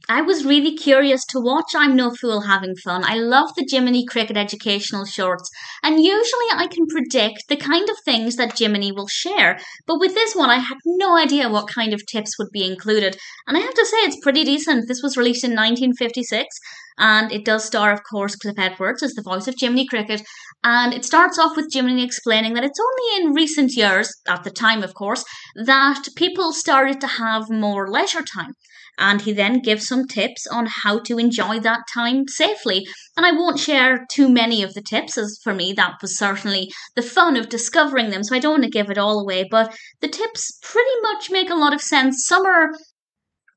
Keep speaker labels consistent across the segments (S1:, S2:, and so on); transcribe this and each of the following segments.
S1: I was really curious to watch I'm No Fool Having Fun. I love the Jiminy Cricket educational shorts, and usually I can predict the kind of things that Jiminy will share. But with this one, I had no idea what kind of tips would be included. And I have to say, it's pretty decent. This was released in 1956, and it does star, of course, Cliff Edwards as the voice of Jiminy Cricket. And it starts off with Jiminy explaining that it's only in recent years, at the time, of course, that people started to have more leisure time, and he then gives some tips on how to enjoy that time safely. And I won't share too many of the tips, as for me, that was certainly the fun of discovering them, so I don't want to give it all away. But the tips pretty much make a lot of sense. Some are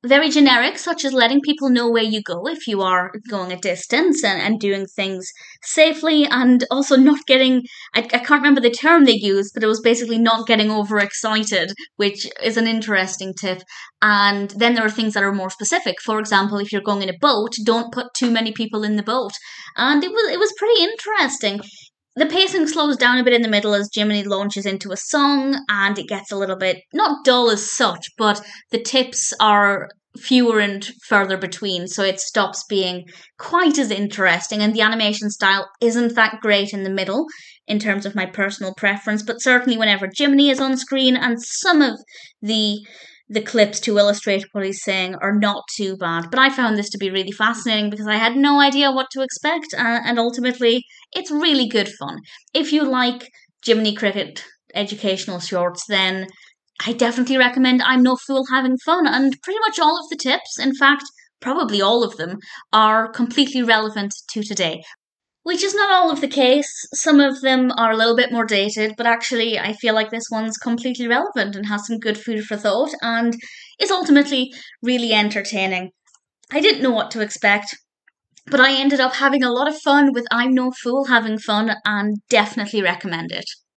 S1: very generic, such as letting people know where you go if you are going a distance, and doing things safely, and also not getting, I can't remember the term they used, but it was basically not getting overexcited, which is an interesting tip. And then there are things that are more specific. For example, if you're going in a boat, don't put too many people in the boat. And it was pretty interesting. The pacing slows down a bit in the middle as Jiminy launches into a song, and it gets a little bit not dull as such, but the tips are fewer and further between, so it stops being quite as interesting. And the animation style isn't that great in the middle in terms of my personal preference, but certainly whenever Jiminy is on screen, and some of the the clips to illustrate what he's saying are not too bad. But I found this to be really fascinating because I had no idea what to expect, and ultimately, it's really good fun. If you like Jiminy Cricket educational shorts, then I definitely recommend I'm No Fool Having Fun. And pretty much all of the tips, in fact, probably all of them, are completely relevant to today. Which is not all of the case. Some of them are a little bit more dated, but actually, I feel like this one's completely relevant and has some good food for thought and is ultimately really entertaining. I didn't know what to expect, but I ended up having a lot of fun with I'm No Fool Having Fun and definitely recommend it.